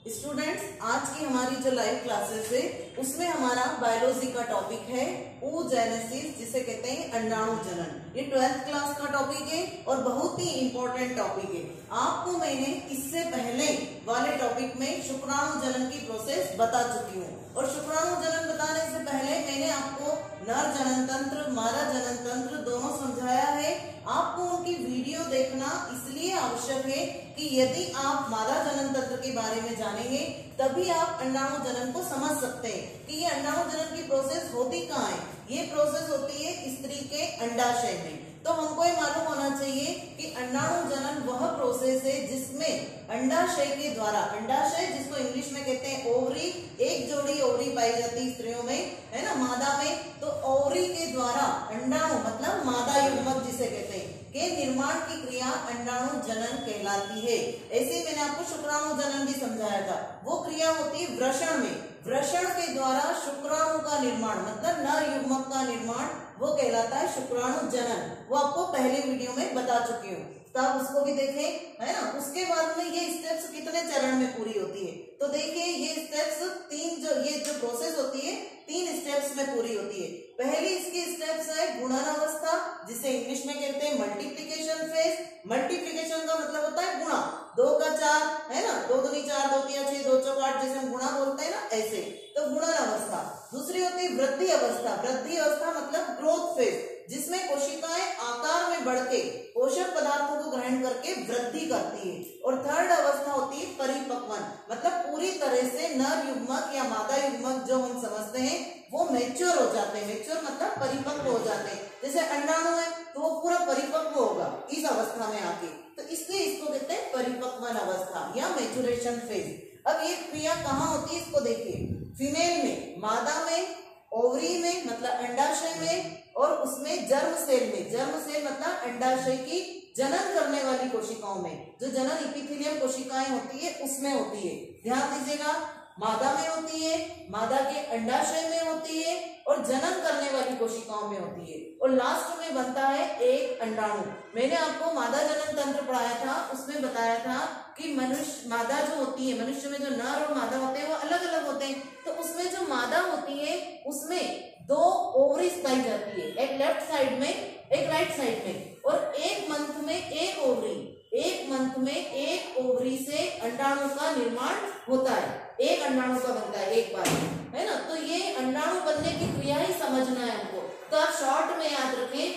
Students, आज की हमारी जो लाइव क्लासेस है उसमें हमारा बायोलॉजी का टॉपिक है oogenesis, जिसे कहते हैं अंडाणु जनन। ये 12th क्लास का टॉपिक है और बहुत ही इंपॉर्टेंट टॉपिक है। आपको मैंने इससे पहले वाले टॉपिक में शुक्राणु जनन की प्रोसेस बता चुकी हूँ और शुक्राणु जनन बताने से पहले मैंने आपको नर जनन तंत्र, मादा जनन तंत्र दोनों समझाया है। आपको उनकी वीडियो देखना इसलिए आवश्यक है कि यदि आप मादा जनन तंत्र के बारे में जानेंगे तभी आप अंडाणु जनन को समझ सकते हैं कि ये अंडाणु जनन की प्रोसेस होती कहाँ है। ये प्रोसेस होती है स्त्री के अंडाशय में। तो हमको ये मालूम होना चाहिए कि अंडाणु जनन वह प्रोसेस है जिसमें अंडाशय के द्वारा, अंडाशय जिसको इंग्लिश में कहते हैं ओवरी, एक जोड़ी ओवरी पाई जाती है स्त्रियों में, है ना, मादा में। तो ओवरी के द्वारा अंडाणु मतलब मादा युग्मक जिसे कहते हैं के निर्माण की क्रिया अंडाणु जनन कहलाती है। ऐसे मैंने आपको शुक्राणु जनन भी समझाया था। वो क्रिया होती है वृषण में। वृषण के द्वारा शुक्राणु का निर्माण मतलब नर युग्मक का निर्माण वो कहलाता है शुक्राणु जनन। वो आपको पहले वीडियो में बता चुकी हूँ, तो आप उसको भी देखें, है ना। उसके बाद में ये स्टेप्स कितने चरण में पूरी होती है, तो देखिए ये स्टेप्स तीन, ये जो प्रोसेस होती है 3 स्टेप्स में पूरी होती है। पहली इसकी स्टेप्स है गुणन अवस्था, जिसे इंग्लिश में कहते हैं मल्टीप्लीकेशन फेज। मल्टीप्लीकेशन का मतलब होता है गुणा, 2 का 4, है ना, 2 दूनी 4, 2 तिया 6, 2 चौक 8, जैसे हम गुणा बोलते हैं ना, ऐसे। तो गुणन अवस्था। दूसरी होती है वृद्धि अवस्था। वृद्धि अवस्था मतलब ग्रोथ फेज, जिसमें कोशिकाएं आकार में बढ़ के पोषक पदार्थों को ग्रहण करके वृद्धि करती है। और थर्ड अवस्था होती है परिपक्वन, मतलब पूरी तरह से नर युग्मक या मादा युग्मक जो हम समझते हैं वो मैच्योर हो जाते हैं। मैच्योर मतलब परिपक्व हो जाते हैं। जैसे अंडाणु है तो वो पूरा परिपक्व होगा इस अवस्था में आके, तो इसलिए इसको कहते हैं परिपक्वन अवस्था या मैच्योरेशन फेज। अब ये क्रिया कहाँ होती है इसको देखिए। फीमेल में, मादा में, ओवरी में मतलब अंडाशय में, और उसमें जर्म सेल में। जर्म सेल मतलब अंडाशय की जनन करने वाली कोशिकाओं में, जो जनन इपिथेलियम कोशिकाएं होती है उसमें होती है। ध्यान दीजिएगा, मादा में होती है, मादा के अंडाशय में होती है और जनन करने वाली कोशिकाओं में होती है, और लास्ट में बनता है एक अंडाणु। मैंने आपको मादा जनन तंत्र पढ़ाया था, उसमें बताया था कि मनुष्य, मादा जो होती है, मनुष्य में जो नर और मादा होते हैं वो अलग अलग होते हैं। तो उसमें जो मादा होती है उसमें 2 ओवरीज पाई जाती है, एक लेफ्ट साइड में एक राइट साइड में, और एक मंथ में एक ओवरी, एक मंथ में एक ओवरी से अंडाणु का निर्माण होता है। एक अंडाणु का बनता है एक बार, है ना। तो ये अंडाणु बनने की क्रिया ही समझना है हमको। तो आप शॉर्ट में याद रखें,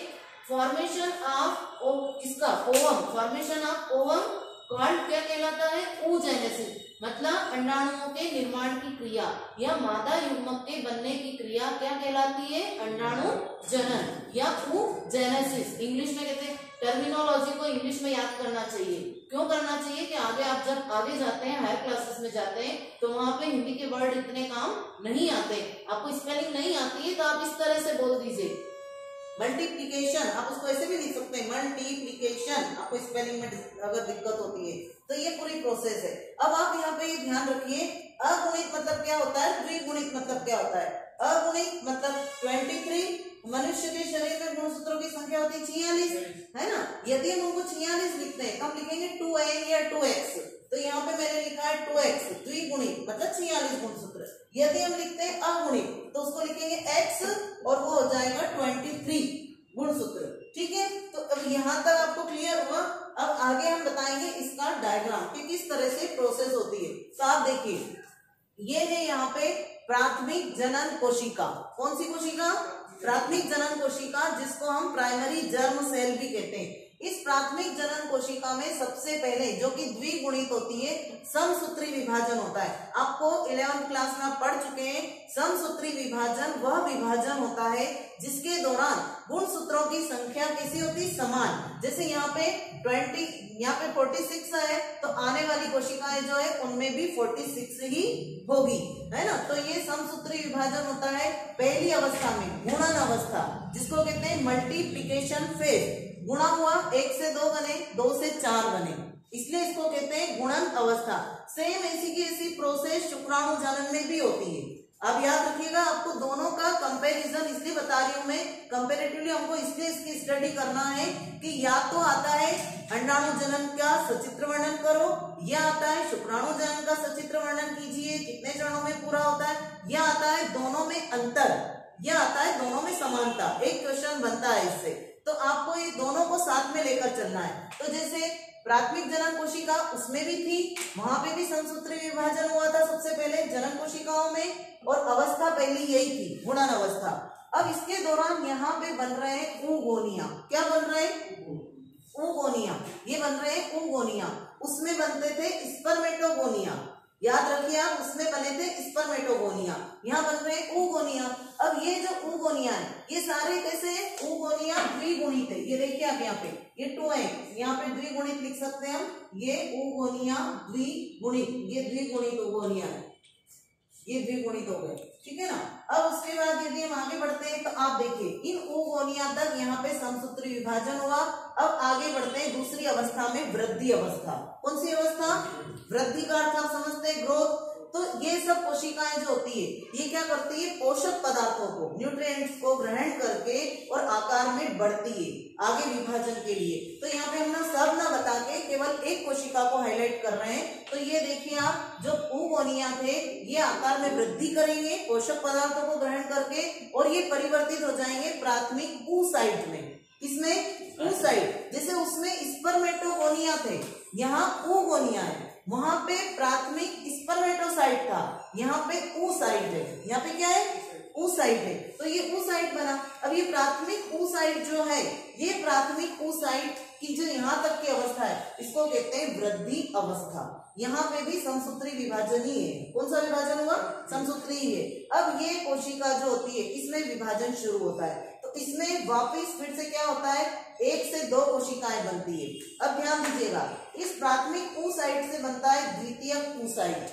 फॉर्मेशन ऑफ इसका ovum, formation of ovum called क्या कहलाता है, oogenesis, मतलब अंडाणुओं के निर्माण की क्रिया या मादा युग्मक के बनने की क्रिया क्या कहलाती है, अंडाणु जनन या oogenesis इंग्लिश में कहते हैं। टर्मिनोलॉजी को इंग्लिश में याद करना चाहिए। क्यों करना चाहिए कि आगे आप जब आगे जाते हैं, हायर क्लासेस में जाते हैं, तो वहां पे हिंदी के वर्ड इतने काम नहीं आते। आपको स्पेलिंग नहीं आती है तो आप इस तरह से बोल दीजिए। मल्टीप्लीकेशन, आप उसको ऐसे भी लिख सकते हैं मल्टीप्लीकेशन, आपको स्पेलिंग में अगर दिक्कत होती है तो ये पूरी प्रोसेस है। अब आप यहाँ पे ध्यान रखिए, अगुणित मतलब क्या होता है, द्विगुणित मतलब क्या होता है। अगुणित मतलब 23, मनुष्य के शरीर में गुणसूत्रों की संख्या होती है 46, है ना। यदि हम उनको 46 लिखते हैं, कब लिखेंगे, 2n या 2x, तो यहाँ पे मैंने लिखा है 2x, द्विगुणित मतलब 46 गुणसूत्र। यदि हम लिखते हैं अगुणित तो उसको लिखेंगे x और वो हो जाएगा 23 गुणसूत्र। ठीक है, तो अब यहाँ तक आपको क्लियर हुआ। अब आगे हम बताएंगे इसका डायग्राम कि किस तरह से प्रोसेस होती है। तो आप देखिए, ये है यहाँ पे प्राथमिक जनन कोशिका। कौन सी कोशिका, प्राथमिक जनन कोशिका, जिसको हम प्राइमरी जर्म सेल भी कहते हैं। इस प्राथमिक जनन कोशिका में सबसे पहले जो कि द्विगुणित होती है, समसूत्री विभाजन होता है। आपको 11th क्लास में आप पढ़ चुके हैं। समसूत्री विभाजन वह विभाजन होता है जिसके दौरान गुणसूत्रों की संख्या कैसी होती है, समान। जैसे यहाँ पे 46 है तो आने वाली कोशिकाएं जो है उनमें भी 46 ही होगी, है ना। तो ये समसूत्री विभाजन होता है पहली अवस्था में, गुणन अवस्था, जिसको कहते हैं मल्टीप्लीकेशन फेज। गुणा हुआ, 1 से 2 बने, 2 से 4 बने, इसलिए इसको कहते हैं गुणन अवस्था। सेम ऐसी की ऐसी प्रोसेस शुक्राणु जनन में भी होती है। अब याद रखिएगा, आपको दोनों का कंपैरिजन इसलिए बता रही हूं मैं, कंपैरेटिवली हमको इसलिए इसकी स्टडी करना है कि या तो आता है अंडाणु जनन का सचित्र वर्णन करो, या आता है शुक्राणु जनन का सचित्र वर्णन में अंतर, यह आता है दोनों में समानता। एक क्वेश्चन बनता है इससे, तो आपको ये दोनों को साथ में लेकर चलना है। तो जैसे प्राथमिक जनन कोशिका उसमें भी थी, वहां पे भी समसूत्री विभाजन हुआ था सबसे पहले जनन कोशिकाओं में, और अवस्था पहली यही थी, गुणन अवस्था। अब इसके दौरान यहाँ पे बन रहे हैं oogonia। क्या बन रहे हैं? oogonia। ये बन रहे हैं oogonia। उसमें बनते थे स्पर्मेटोगोनिया, याद रखिए आप, उसमें बने थे स्पर्मेटोगोनिया, यहाँ बन रहे हैं oogonia। अब ये जो oogonia है ये सारे कैसे हैं? oogonia द्विगुणित है। ये देखिए आप यहाँ पे ये 2 है, यहाँ पे द्विगुणित लिख सकते हैं हम, ये oogonia द्विगुणित, ये द्विगुणित oogonia है, ये द्विगुणित हो गए, ठीक है ना। अब उसके बाद यदि हम आगे बढ़ते हैं तो आप देखिए इन oogonia तक यहाँ पे समसूत्री विभाजन हुआ। अब आगे बढ़ते हैं दूसरी अवस्था में, वृद्धि अवस्था। कौन सी अवस्था? वृद्धि का अर्थ आप समझते हैं ग्रोथ। तो ये सब कोशिकाएं जो होती है ये क्या करती है? पोषक पदार्थों को, न्यूट्रिएंट्स को ग्रहण करके और आकार में बढ़ती है आगे विभाजन के लिए। तो यहाँ पे हम ना सब ना बता के केवल एक कोशिका को हाईलाइट कर रहे हैं। तो ये देखिए आप, जो oogonia थे ये आकार में वृद्धि करेंगे पोषक पदार्थों को ग्रहण करके, और ये परिवर्तित हो जाएंगे प्राथमिक oocyte में। इसमें oocyte, जैसे उसमें स्पर्मेटोगोनिया थे, यहाँ oogonia है, वहां पे प्राथमिक स्पर्मेटोसाइट था, यहाँ पे oocyte है, यहाँ पे क्या है? oocyte है। तो ये oocyte बना। अब ये प्राथमिक oocyte जो है, ये प्राथमिक oocyte की जो यहाँ तक की अवस्था है इसको कहते हैं वृद्धि अवस्था। यहाँ पे भी समसूत्री विभाजन ही है। कौन सा विभाजन हुआ? समसूत्री ही है। अब ये कोशिका जो होती है इसमें विभाजन शुरू होता है, तो इसमें वापिस फिर से क्या होता है? 1 से 2 कोशिकाएं बनती है। अब ध्यान दीजिएगा, इस प्राथमिक oocyte से बनता है द्वितीयक oocyte,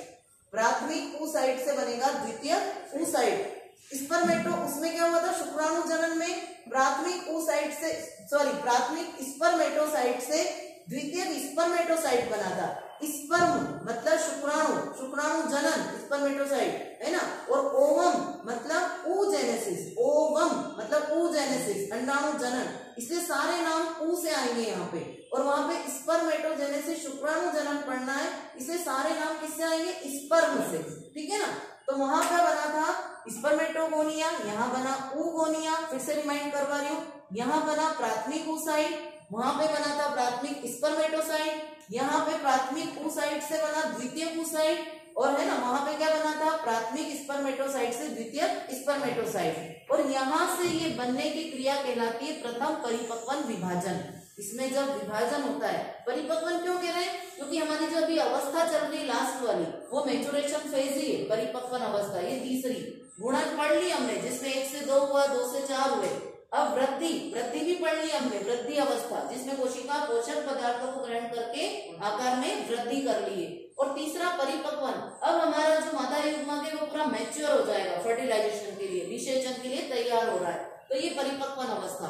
प्राथमिक oocyte से बनेगा द्वितीयक oocyte। स्पर्मेटो उसमें क्या हुआ था? शुक्राणु जनन में प्राथमिक oocyte से, सॉरी प्राथमिक स्पर्मेटोसाइट से द्वितीयक स्पर्मेटोसाइट बना था। स्पर्म मतलब शुक्राणु, शुक्राणु जनन स्पर्मेटोसाइट है ना, और ओवम मतलब oogenesis, ओवम मतलब oogenesis अंडाणु जनन, इसलिए सारे नाम ऊ से आएंगे यहाँ पे। और वहां पे स्पर्मेटोजेनेसिस शुक्राणु जनन पढ़ना है, इसलिए सारे नाम किससे आएंगे? स्पर्म से, ठीक है ना। तो वहां का बना था स्पर्मेटोगोनिया, यहाँ बना oogonia, फिर से रिमाइंड करवा रही हूँ, यहाँ बना प्राथमिक oocyte, वहां पे बना था प्राथमिक स्पर्मेटोसाइट, यहाँ पे प्राथमिक oocyte से बना द्वितीयक oocyte, और है ना वहां पे क्या बना था? प्राथमिक स्पर्मेटोसाइट से द्वितीयक स्पर्मेटोसाइट। और यहाँ से ये बनने की क्रिया कहलाती है प्रथम परिपक्वन विभाजन। इसमें जब विभाजन होता है, परिपक्वन क्यों कह रहे हैं? क्योंकि हमारी जो अभी अवस्था चल रही लास्ट वाली वो मैच्योरेशन फेज ही है, परिपक्वन अवस्था। ये तीसरी गुणन पढ़ ली हमने, जिसमें 1 से 2 हुआ, 2 से 4 हुए। अब वृद्धि, वृद्धि भी पढ़ ली हमने, वृद्धि अवस्था, जिसमें कोशिका पोषक पदार्थों को ग्रहण करके आकार में वृद्धि कर ली है। और तीसरा परिपक्वन, अब हमारा जो मादा युग्मक है वो पूरा मैच्योर हो जाएगा, फर्टिलाइजेशन के लिए, विसेचन के लिए तैयार हो रहा है, तो ये परिपक्वन अवस्था।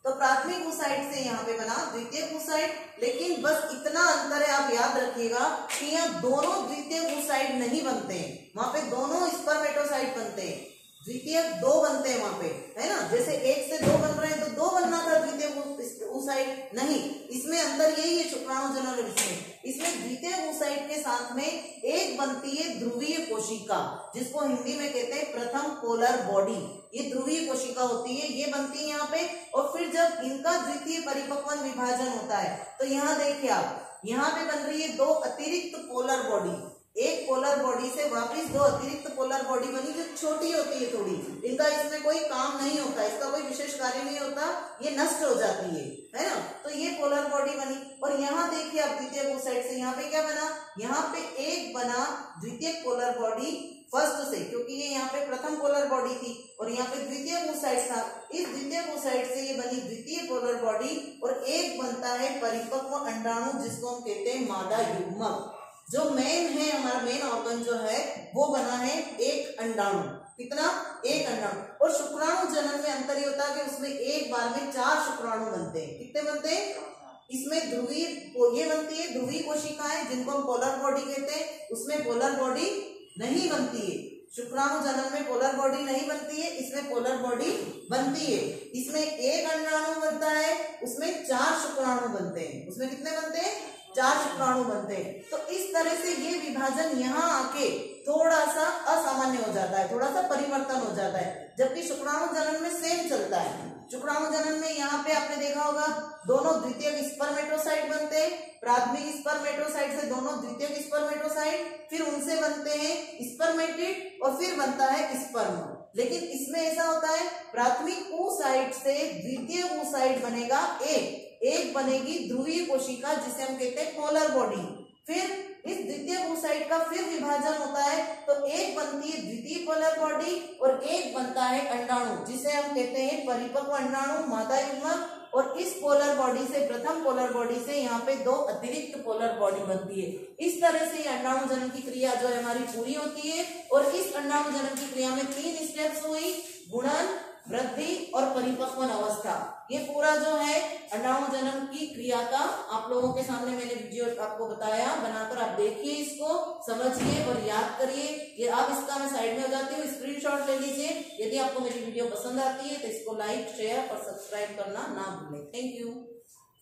तो प्राथमिक oocyte से यहाँ पे बना द्वितीयक oocyte, लेकिन बस इतना अंतर है, आप याद रखिएगा कि यहाँ दोनों द्वितीयक oocyte नहीं बनते हैं, वहां पे दोनों स्पर्मेटोसाइट बनते हैं, द्वितीयक 2 बनते हैं वहां पे, है ना। जैसे 1 से 2 बन रहे हैं तो 2 बनना था द्वितीयक oocyte, नहीं, इसमें अंदर यही है शुक्राणु जनन। इसमें द्वितीयक oocyte के साथ में एक बनती है ध्रुवीय कोशिका, जिसको हिंदी में कहते हैं प्रथम पोलर बॉडी। ये ध्रुवीय कोशिका होती है, ये बनती है यहाँ पे। और फिर जब इनका द्वितीय परिपक्वन विभाजन होता है तो यहाँ देखिए आप, यहाँ पे बन रही है 2 अतिरिक्त पोलर बॉडी, एक पोलर बॉडी से वापिस 2 अतिरिक्त पोलर बॉडी बनी, जो छोटी होती है थोड़ी, इनका इसमें कोई काम नहीं होता, इसका कोई विशेष कार्य नहीं होता, ये नष्ट हो जाती है ना। तो ये पोलर बॉडी बनी। और यहाँ देखिए आप द्वितीयक oocyte से यहाँ पे क्या बना? यहाँ पे एक बना द्वितीयक पोलर बॉडी फर्स्ट से, क्योंकि ये यहाँ पे प्रथम पोलर बॉडी थी और यहाँ पे द्वितीयक oocyte था। इस द्वितीयक oocyte से ये बनी द्वितीय पोलर बॉडी, और एक बनता है परिपक्व अंडाणु, जिसको हम कहते हैं मादा युग्मक। जो मेन है, हमारा मेन ऑर्गन जो है वो बना है एक अंडाणु। कितना? एक अंडाणु। और शुक्राणु जनन में अंतर ये होता है कि उसमें एक बार में 4 शुक्राणु बनते हैं। कितने बनते हैं? इसमें ध्रुवीय ये बनती है ध्रुवीय कोशिकाएं, जिनको हम पोलर बॉडी कहते हैं, उसमें पोलर बॉडी नहीं बनती है। शुक्राणु जनन में पोलर बॉडी नहीं बनती है, इसमें पोलर बॉडी बनती है। इसमें एक अंडाणु बनता है, उसमें 4 शुक्राणु बनते हैं। उसमें कितने बनते हैं? 4 शुक्राणु बनते हैं। तो इस तरह से ये विभाजन यहाँ आके थोड़ा सा असामान्य हो जाता है, थोड़ा सा परिवर्तन हो जाता है, जबकि शुक्राणु जनन में सेम चलता है। शुक्राणु जनन में यहाँ पे आपने देखा होगा दोनों द्वितीयक स्पर्मेटोसाइट बनते हैं, प्राथमिक स्पर्मेटोसाइट से दोनों द्वितीयक स्पर्मेटोसाइट, फिर उनसे बनते हैं स्पर्मेटिड और फिर बनता है स्पर्म। लेकिन इसमें ऐसा होता है प्राथमिक oocyte से द्वितीय oocyte बनेगा एक बनेगी ध्रुवीय कोशिका जिसे हम कहते हैं पोलर बॉडी। फिर इस द्वितीय oocyte का फिर विभाजन होता है तो एक बनती है द्वितीय पोलर बॉडी और एक बनता है अंडाणु जिसे हम कहते हैं परिपक्व अंडाणु मादा युग्मक। और इस पोलर बॉडी से प्रथम पोलर बॉडी से यहाँ पे 2 अतिरिक्त पोलर बॉडी बनती है। इस तरह से ये अंडाणु जनन की क्रिया जो है हमारी पूरी होती है। और इस अंडाणु जनन की क्रिया में 3 स्टेप्स हुई, गुणन, वृद्धि और परिपक्वन अवस्था। ये पूरा जो है अंडाणु जनन की क्रिया का आप लोगों के सामने मैंने वीडियो आपको बताया, बनाकर आप देखिए, इसको समझिए और याद करिए। ये आप इसका मैं साइड में हो जाती हूँ, स्क्रीनशॉट ले लीजिए। यदि आपको मेरी वीडियो पसंद आती है तो इसको लाइक, शेयर और सब्सक्राइब करना ना भूलें। Thank you.